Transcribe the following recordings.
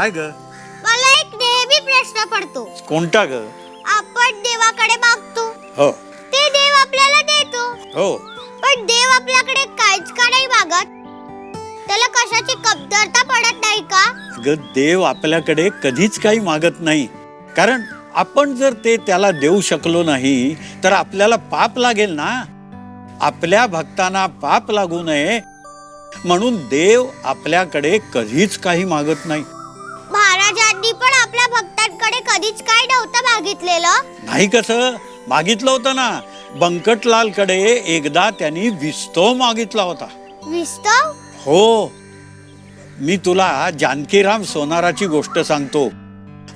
काय ग? मला एक नेहमी प्रश्न पडतो. कोणता ग? आपण देवाकडे मागतो, हो ते देव आपल्याला देतो, हो. पण देव आपल्याकडे काहीच का नाही मागत? त्याला कशाची कमतरता पडत नाही का? ग देव आपल्याकडे कधीच काही मागत नाही, कारण आपण जर ते त्याला देऊ शकलो नाही तर आपल्याला पाप लागेल ना. आपल्या भक्तांना पाप लागू नये म्हणून देव आपल्याकडे कधीच काही मागत नाही. महाराजांनी पण आपल्या भक्तांकडे कधीच काय नव्हतं मागितलेलं. नाही, कसं मागितलं होतं ना. बंकटलालकडे एकदा त्यांनी विस्तव मागितला होता. विस्तव? हो, मी तुला जानकीराम सोनाराची गोष्ट सांगतो,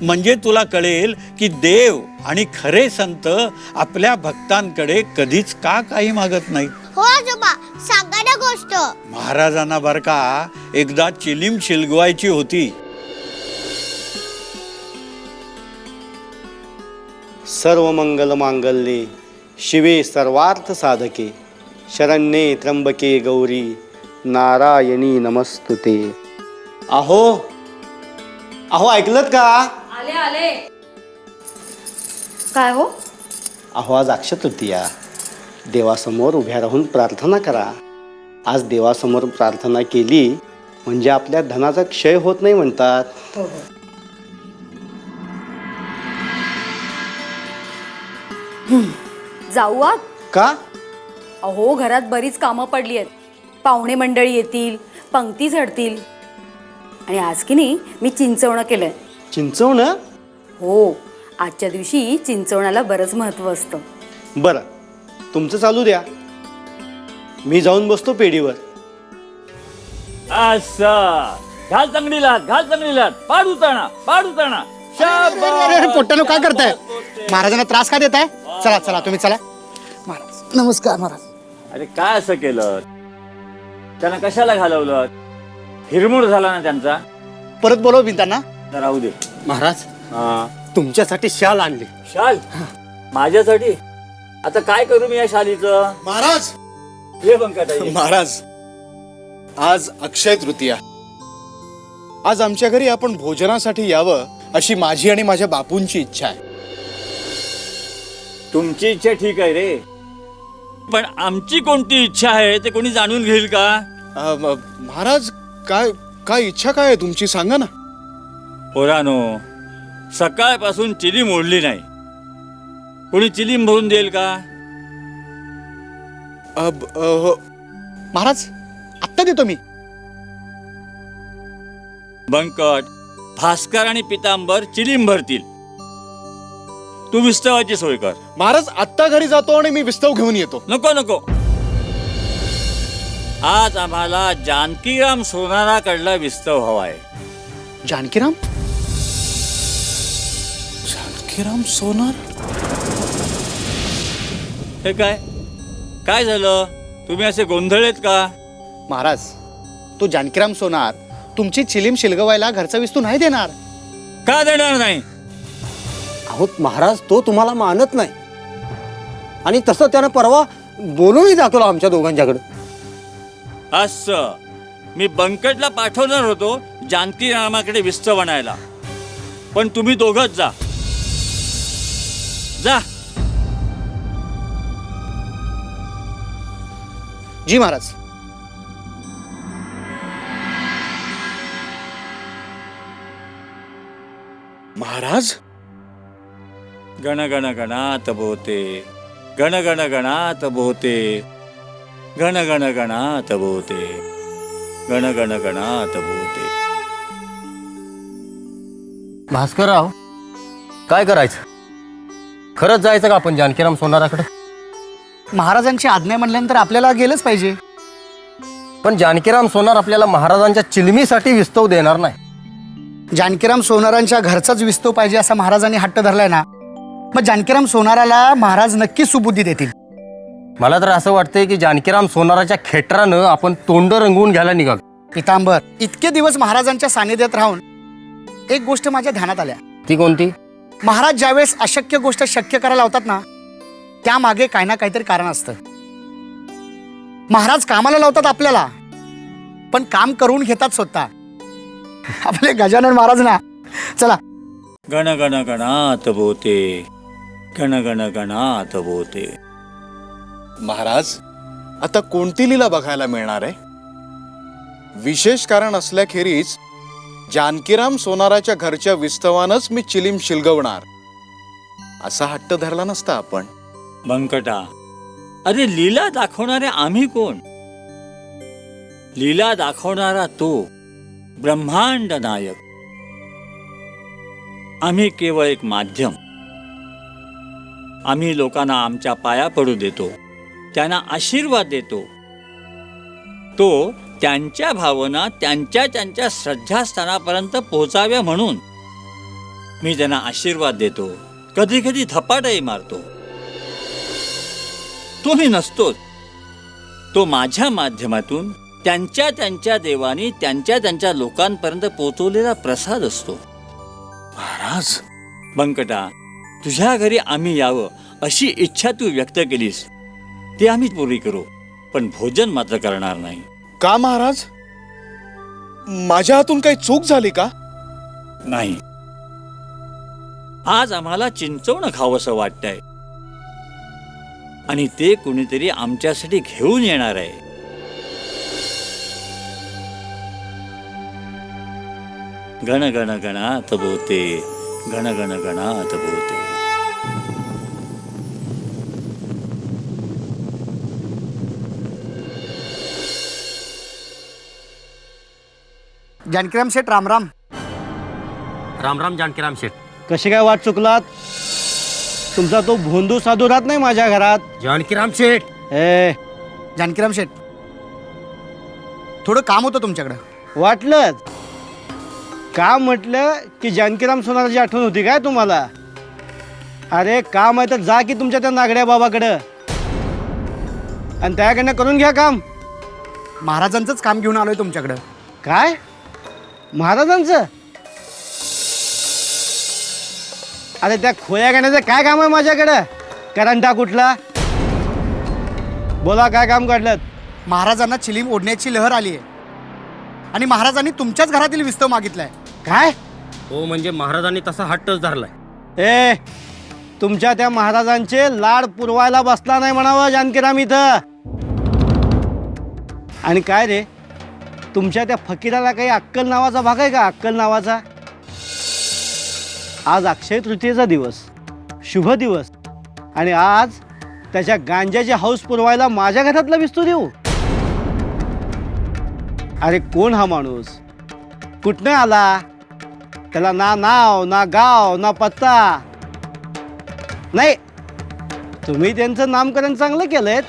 म्हणजे तुला कळेल की देव आणि खरे संत आपल्या भक्तांकडे कधीच का काही मागत नाही. हो आजोबा, सांगा ना गोष्ट. महाराजांना बर का एकदा चिलीम शिलगवायची होती. सर्व मंगल मांगल्ये शिवे सर्वार्थ साधके शरण्ये त्र्यंबके गौरी नारायणी नमस्तुते. अहो अहो ऐकलत का? आले आले. काय हो? अहो आज अक्षय तृतीया, देवासमोर उभ्या राहून प्रार्थना करा. आज देवासमोर प्रार्थना केली म्हणजे आपल्या धनाचा क्षय होत नाही म्हणतात. हो हो. जाऊ आत? का? अहो घरात बरीच कामं पडली आहेत. पाहुणे मंडळी येतील, पंक्ती झडतील. आणि आज की नाही मी चिंचवणं केलंय. चिंचवणं? हो, आजच्या दिवशी चिंचवण्याला बरंच महत्व असतं. बरं, तुमचं चालू द्या, मी जाऊन बसतो पेढीवर. असं घाल चांगलीला, घाल चांगलीला, पाड उताना, पाड उताना. पोट्यानो काय करताय? महाराजांना त्रास का देताय? चला चला तुम्ही चला. महाराज नमस्कार. महाराज अरे काय असं केलं? त्यांना कशाला घालवलं? हिरमूड झाला ना त्यांचा. परत बोलव त्यांना. तर राहू दे. महाराज हा, तुमच्यासाठी शाल आणली. शाल माझ्यासाठी? आता काय करू मी या शालीचं? महाराज ये बंकटाई. महाराज आज अक्षय तृतीया. आज आमच्या घरी आपण भोजनासाठी यावं अशी माझी आणि माझ्या बापूंची इच्छा आहे. तुमची इच्छा ठीक आहे रे, पण आमची कोणती इच्छा आहे ते कोणी जाणून घेईल का? महाराज काय काय इच्छा काय आहे तुमची, सांगा ना. पोरानो, सकाळपासून चिलीम ओढली नाही. कोणी चिलीम भरून देईल का? महाराज आत्ता देतो मी. बंकट, भास्कर आणि पितांबर चिलीम भरतील. तू विस्तवाची सोय कर. महाराज आत्ता घरी जातो आणि मी विस्तव घेऊन येतो. नको नको, आज आम्हाला जानकीराम सोनाराकडला विस्तव हवाय. जानकीराम? जानकीराम सोनार? हे काय काय झालं? तुम्ही असे गोंधळेत का? महाराज, तो जानकीराम सोनार तुमची चिलीम शिलगवायला घरचा विस्तू नाही देणार. का देणार नाही? अहो महाराज, तो तुम्हाला मानत नाही आणि तसं त्यानं परवा बोलूनही दाखवलं आमच्या दोघांच्याकडे. असं मी बंकटला पाठवणार होतो जानकीरामाकडे विस्तव आणायला, पण तुम्ही दोघंच जा. जा. जी महाराज. महाराज गण गण गणात बोते, गण गण गणात बोते, गण गण गणात बोते, गण गण गणात बोते. भास्करराव, काय करायचं? खरंच जायचं का आपण जानकीराम सोनाराकडे? महाराजांची आज्ञा म्हणल्यानंतर आपल्याला गेलंच पाहिजे. पण जानकीराम सोनार आपल्याला महाराजांच्या चिलमीसाठी विस्तव देणार नाही. जानकीराम सोनारांच्या घरचाच विस्तव पाहिजे असा महाराजांनी हट्ट धरलाय ना, मग जानकीराम सोनाराला महाराज नक्की सुबुद्धी देतील. मला तर असं वाटतंय की जानकीराम सोनाराच्या खेटरानं आपण तोंड रंगवून घ्यायला निघालो. पितांबर, इतके दिवस महाराजांच्या सानिध्यात राहून एक गोष्ट माझ्या ध्यानात आल्या. ती कोणती? महाराज ज्यावेळेस अशक्य गोष्ट शक्य करायला लावतात ना, त्यामागे काही ना काहीतरी कारण असतं. महाराज कामाला लावतात आपल्याला, पण काम करून घेतात स्वतः. आपले गजानन महाराज ना. चला. गण गण गणात बोते, गण गण गणात बोते. महाराज, आता कोणती लीला बघायला मिळणार आहे? विशेष कारण असल्याखेरीज जानकीराम सोनाराच्या घरच्या विस्तवानच मी चिलीम शिलगवणार असा हट्ट धरला नसता आपण. बंकटा, अरे लीला दाखवणारे आम्ही कोण? लीला दाखवणारा तो ब्रह्मांड नायक. आम्ही केवळ एक माध्यम. आम्ही लोकांना आमच्या पाया पडू देतो, त्यांना आशीर्वाद देतो. तो त्यांच्या भावना त्यांच्या श्रद्धास्थानापर्यंत पोहोचाव्या म्हणून मी त्यांना आशीर्वाद देतो, कधी कधी धपाटाही मारतो. तो मी नसतोच. तो माझ्या माध्यमातून त्यांच्या देवानी त्यांच्या लोकांपर्यंत पोहोचवलेला प्रसाद असतो. महाराज, बंकटा, तुझ्या घरी आम्ही यावं अशी इच्छा तू व्यक्त केलीस, ती आम्ही पुरी करू, पण भोजन मात्र करणार नाही. का महाराज? माझ्या हातून काही चूक झाली का? नाही. आज आम्हाला चिंचवणं खावंसं वाटतंय आणि ते कुणीतरी आमच्यासाठी घेऊन येणार आहे. गण गण गणात बोते, गण गण गणात बोते. जानकीराम शेठ, रामराम. राम राम जानकीराम शेठ. कशी काय वाट चुकलात? तुमचा तो भोंदू साधू राहत नाही माझ्या घरात. जानकीराम शेठ. ए, जानकीराम शेठ, थोडं काम होतं तुमच्याकडं. वाटलंच. काम म्हटलं की जानकीराम सोनाराची आठवण होती काय तुम्हाला? अरे काम आहे तर जा की तुमच्या त्या नागड्या बाबाकडं आणि त्याकडनं करून घ्या काम. महाराजांचंच काम घेऊन आलोय तुमच्याकडं. काय? महाराजांचं? अरे त्या खोया गाण्याचं काय काम आहे माझ्याकडं? करंटा कुठला? बोला, काय काम काढलं? महाराजांना चिलीम ओढण्याची लहर आली आहे आणि महाराजांनी तुमच्याच घरातील विस्तव मागितलाय. काय? हो, म्हणजे महाराजांनी तसा हट्टच धरलाय. ए, तुमच्या त्या महाराजांचे लाड पुरवायला बसला नाही म्हणावं जानकीराम इथं. आणि काय रे, तुमच्या त्या फकीराला काही अक्कल नावाचा भाग आहे का? अक्कल नावाचा? आज अक्षय तृतीयेचा दिवस, शुभ दिवस, आणि आज त्याच्या गांजाची हौस पुरवायला माझ्या घरातला विस्तू देऊ? अरे कोण हा माणूस? कुठनं आला? त्याला ना नाव, ना गाव, ना पत्ता नाही. तुम्ही त्यांचं नामकरण चांगलं केलंय.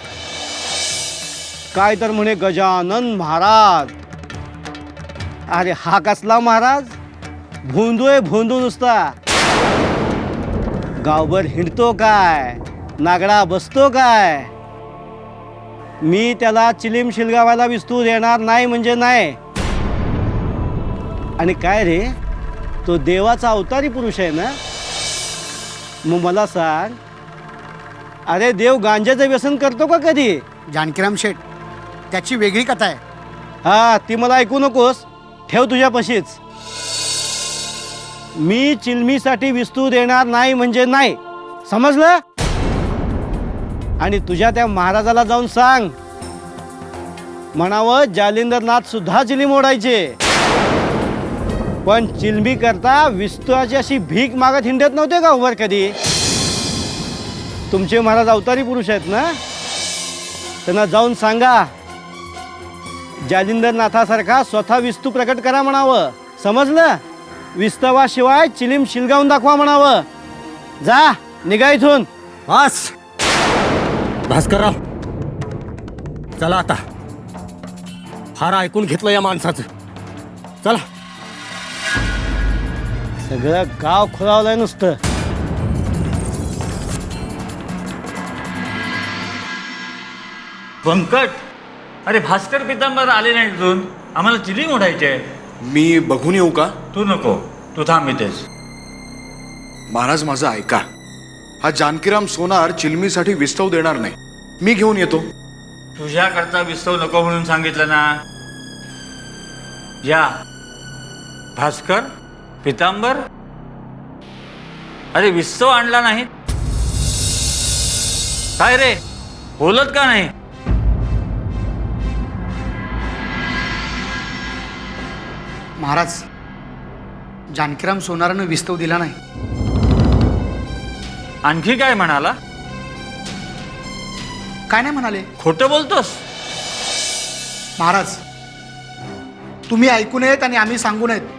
काय तर म्हणे गजानन महाराज. अरे हा कसला महाराज? भोंदू आहे, भोंदू नुसता. गावभर हिंडतो काय? नागडा बसतो काय? मी त्याला चिलीम शिलगावायला विस्तू देणार नाही म्हणजे नाही. आणि काय रे, तो देवाचा अवतारी पुरुष आहे ना? मग मला सांग, अरे देव गांजाचं व्यसन करतो का कधी? जानकीराम शेठ, त्याची वेगळी कथा आहे. हा, ती मला ऐकू नकोस. ठेव तुझ्यापाशीच. मी चिलमीसाठी विस्तू देणार नाही म्हणजे नाही, समजलं? आणि तुझ्या त्या महाराजाला जाऊन सांग, म्हणावं जालिंदरनाथ सुद्धा चिलीम ओढायचे, पण चिलमी करता विस्तूची अशी भीक मागत हिंडत नव्हते का उभर कधी? तुमचे महाराज अवतारी पुरुष आहेत ना? त्यांना जाऊन सांगा, जालिंदरनाथासारखा स्वतः विस्तू प्रकट करा म्हणावं, समजलं? विस्तवाशिवाय चिलीम शिलगावून दाखवा म्हणावं. जा, निघा इथून. बस भास्करराव, चला आता. फार ऐकून घेतलं या माणसाचं. चला. सगळं गाव खुळावलंय नुसतं. बंकट, अरे भास्कर पितांबर आले नाही अजून. आम्हाला चिलीम ओढायचे. मी बघून येऊ का? तू नको, तू थांब इथेच. महाराज, माझं ऐका. हा जानकीराम सोनार चिलमीसाठी विस्तव देणार नाही. मी घेऊन येतो. तुझ्याकरता विस्तव नको म्हणून सांगितलं ना. या, भास्कर, पितांबर, अरे विस्तव आणला नाही? काय रे, बोलत का नाही? महाराज, जानकीराम सोनारानं विस्तव दिला नाही. आणखी काय म्हणाला? काय नाही म्हणाले. खोटं बोलतोस? महाराज, तुम्ही ऐकू नयेत आणि आम्ही सांगू नयेत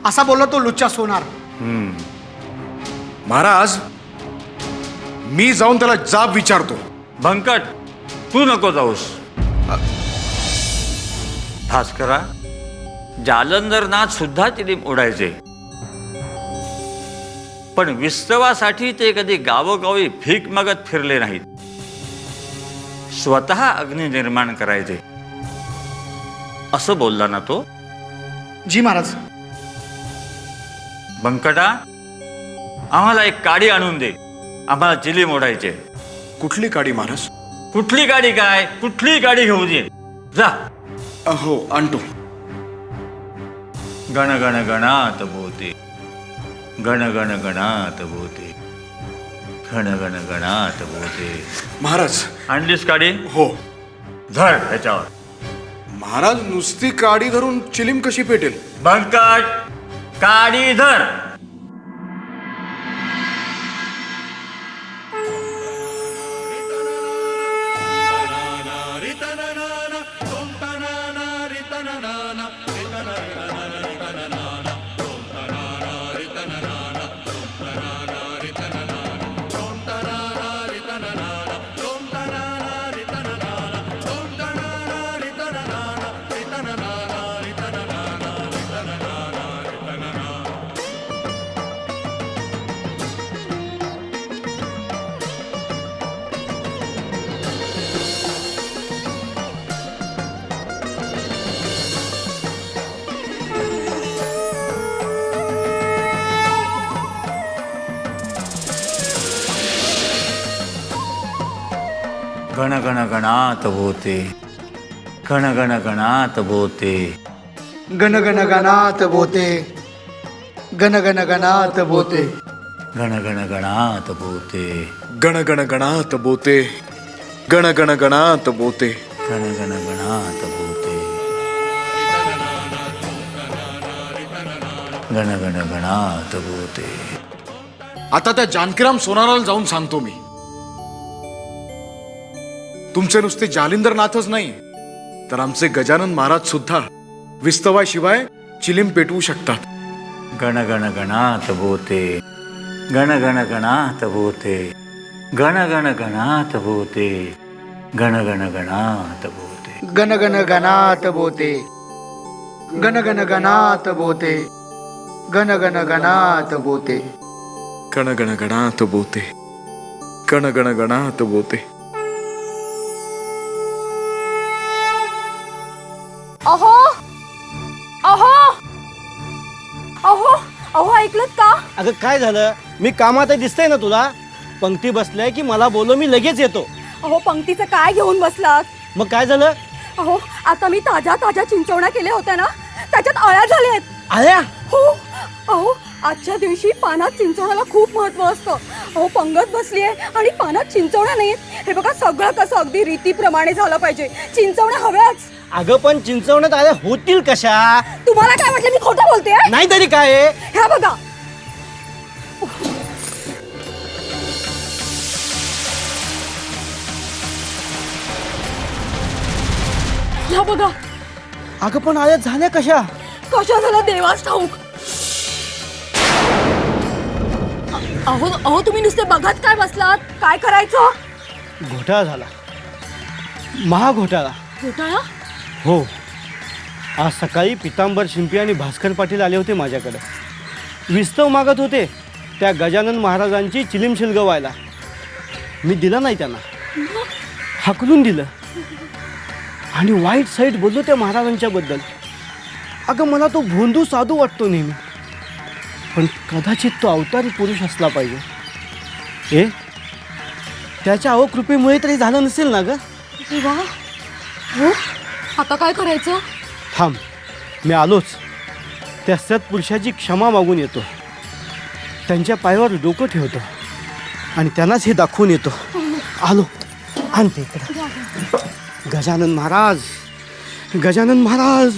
असा बोलला तो लुच्चा सोनार. महाराज, मी जाऊन त्याला जाब विचारतो. भंकट, तू नको जाऊस. भास्करा, जालंधरनाथ सुद्धा चिलीम ओढायचे, पण विस्तवासाठी ते कधी गावोगावी भीक मागत फिरले नाहीत. स्वतः अग्नी निर्माण करायचे असं बोलला ना तो. जी महाराज. बंकटा, आम्हाला एक काडी आणून दे, आम्हाला चिलीम ओढायचे. कुठली काडी महाराज? कुठली गाडी काय, कुठली गाडी घेऊ दे, जा. हो, आणतो. गण गण गणात बोते, गण गण गणात बोते, गण गण गणात बोते. महाराज. आणलीस काडी? हो. धर ह्याच्यावर. महाराज, नुसती काडी धरून चिलीम कशी पेटेल? बंकट, काडी धर. गण गण गणात बोते, गण गण गणात बोते. गण गण गणात बोते, गण गण गणात बोते. गण गण गणात बोते, गण गण गणात बोते, गण गण गणात बोते. गण गण गणात बोते, गण गण गणात बोते. आता त्या जानकीराम सोनाराला जाऊन सांगतो मी. तुमचे नुसते जालिंदरनाथच नाही, तर आमचे गजानन महाराज सुद्धा विस्तवाशिवाय चिलीम पेटवू शकतात. गण गण गणात बोते, गण गण गणात बोते, गण गण गणात बोते, गण गण गणात बोते. गण गण गणात बोते, गण गण गणात बोते, गण गण गणात बोते. गण गण गणात बोते, गण गण गणात बोते. अहो अहो अहो अहो, ऐकलत का? अगं काय झालं? मी कामात आहे दिसतंय ना तुला. पंक्ती बसलाय की मला बोलव, मी लगेच येतो. अहो, पंक्तीचं काय घेऊन बसलात? मग काय झालं? अहो, आता मी ताज्या ताज्या चिंचवण्या केल्या होत्या ना, त्याच्यात अळ्या झाल्यात. आल्या? हो. अहो, आजच्या दिवशी पानात चिंचवण्याला खूप महत्व असतं. अहो, पंगत बसलीये आणि पानात चिंचवण्या नाहीत. हे बघा, सगळं कसं अगदी रीतीप्रमाणे झालं पाहिजे. चिंचवण्या हव्याच. अगं पण चिंचवण्यात आल्या होतील कशा? तुम्हाला काय वाटलं मी खोटं बोलते? नाही तरी काय आहे? ह्या बघा. ह्या बघा. अगं पण आल्या झाल्या कशा? कशा झालं देवास ठाऊक. अहो अहो, तुम्ही नुसते बघत काय बसलात? काय करायचं? घोटाळा झाला, महाघोटाळा. घोटाळा? हो. आज सकाळी पितांबर शिंपी आणि भास्कर पाटील आले होते माझ्याकडे. विस्तव मागत होते त्या गजानन महाराजांची चिलीम शिलगवायला. मी दिलं नाही त्यांना, हाकलून दिलं आणि वाईट साईट बोललो त्या महाराजांच्याबद्दल. अगं मला तो भोंदू साधू वाटतो नेहमी, पण कदाचित तो अवतारी पुरुष असला पाहिजे. त्याच्या अवकृपेमुळे तरी झालं नसेल ना ग? हो, आता काय करायचं? थांब, मी आलोच. त्या सत्पुरुषाची क्षमा मागून येतो, त्यांच्या पायावर डोकं ठेवतो आणि त्यांनाच हे दाखवून येतो. आलो, आणते इकडं. गजानन महाराज, गजानन महाराज.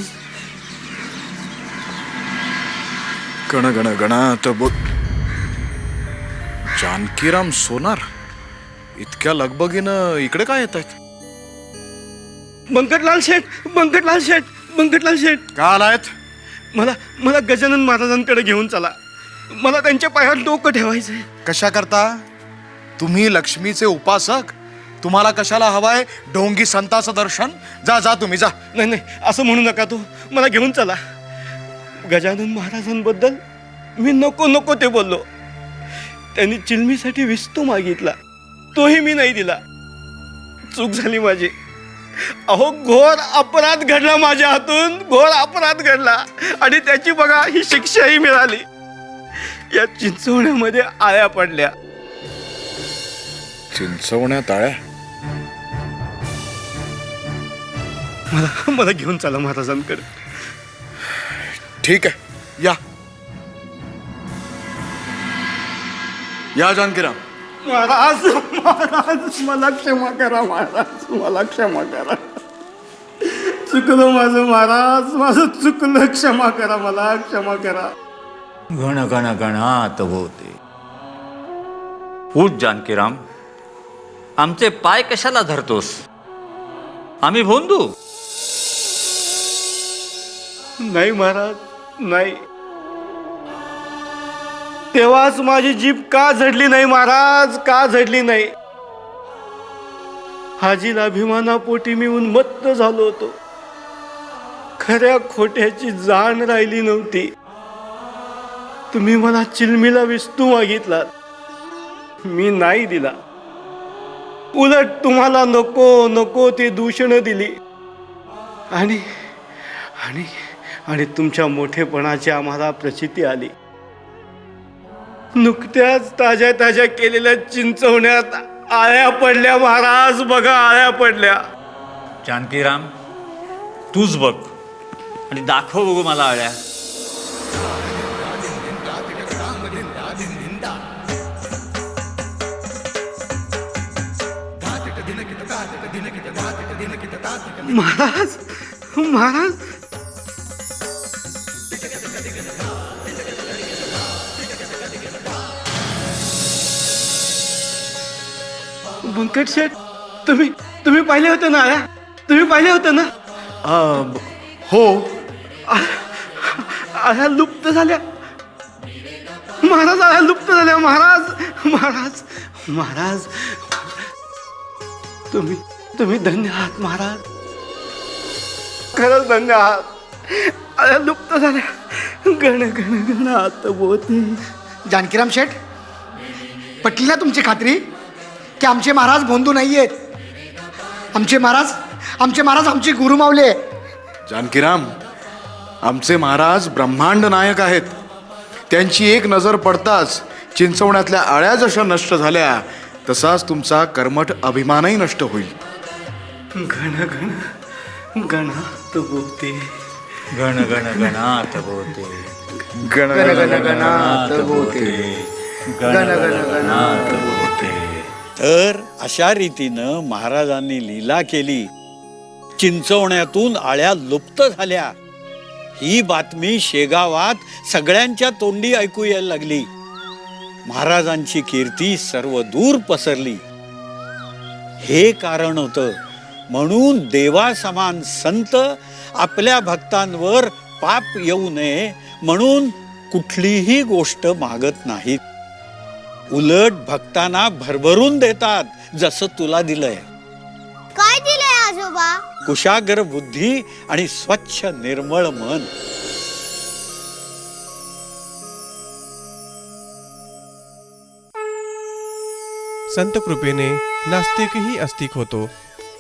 गण गण गणात बोल. जानकीराम सोनार इतक्या लगबगीनं इकडे काय येत आहेत? बंकटलाल शेठ, बंकटलाल शेठ, बंकटलाल शेठ, का आलायत? मला गजानन महाराजांकडे घेऊन चला. मला त्यांच्या पायावर डोकं ठेवायचंय. कशा करता? तुम्ही लक्ष्मीचे उपासक, तुम्हाला कशाला हवाय ढोंगी संताचं दर्शन? जा जा तुम्ही जा. नाही नाही, असं म्हणू नका. तो मला घेऊन चला. गजानन महाराजांबद्दल मी नको नको ते बोललो. त्यांनी चिलमीसाठी विस्तू मागितला, तोही मी नाही दिला. चूक झाली माझी. अहो, घोर अपराध घडला माझ्या हातून, घोर अपराध घडला आणि त्याची बघा ही शिक्षाही मिळाली. या चिंचवण्यामध्ये आळ्या पडल्या. चिंचवण्यात आळ्या? मला घेऊन चला महाराजांकडे. ठीक आहे, या या जानकीराम. महाराज, महाराज, मला क्षमा करा महाराज, मला क्षमा करा. चुकलं माझं महाराज, माझं चुकलं. क्षमा करा, मला क्षमा करा. गण गण गणात होते. उठ जानकीराम, आमचे पाय कशाला धरतोस? आम्ही भोंदू. नाही महाराज, नाही. तेव्हाच माझी जीभ का झडली नाही महाराज, का झडली नाही? हाजीला अभिमानापोटी मी उन्मत्त झालो होतो. खऱ्या खोट्याची जाण राहिली नव्हती. तुम्ही मला चिलमीला विस्तू मागितलात, मी नाही दिला. उलट तुम्हाला नको नको ते दूषणं दिली आणि आणि आणि तुमच्या मोठेपणाची आम्हाला प्रचिती आली. नुकत्याच ताज्या ताज्या केलेल्या चिंचवण्यात आळ्या पडल्या महाराज, बघा आळ्या पडल्या. जानकीराम, तूच बघ आणि दाखव बघू मला आळ्या. महाराज, महाराज, बंकट शेठ, तुम्ही पाहिले होते ना आळ्या? तुम्ही पाहिले होते ना? हो. आळ्या लुप्त झाल्या महाराज, आळ्या लुप्त झाल्या महाराज, महाराज, महाराज. तुम्ही धन्य आहात महाराज, खरंच धन्य आहात. आळ्या लुप्त झाल्या. गण गण गणात होते. जानकीराम शेठ, पटली ना तुमची खात्री की आमचे महाराज भोंदू नाहीयेत? आमचे महाराज आमचे गुरु मावले. जानकीराम, आमचे महाराज ब्रह्मांड नायक आहेत. त्यांची एक नजर पडताच चिंचवण्यातल्या आळ्या जशा नष्ट झाल्या, तसाच तुमचा कर्मठ अभिमानही नष्ट होईल. गण गण गणात होते. गण गण गणात होते. गण गण गणात होते. गण गण गणात होते. तर अशा रीतीनं महाराजांनी लीला केली. चिंचवण्यातून आळ्या लुप्त झाल्या. ही बातमी शेगावात सगळ्यांच्या तोंडी ऐकू यायला लागली. महाराजांची कीर्ती सर्व दूर पसरली. हे कारण होतं म्हणून देवासमान संत आपल्या भक्तांवर पाप येऊ नये म्हणून कुठलीही गोष्ट मागत नाहीत. उलट भक्तांना भरभरून देतात, जसं तुला दिलंय. काय दिलंय आजोबा? कुशाग्र बुद्धी आणि स्वच्छ निर्मळ मन. संत कृपेने नास्तिकही अस्तिक होतो.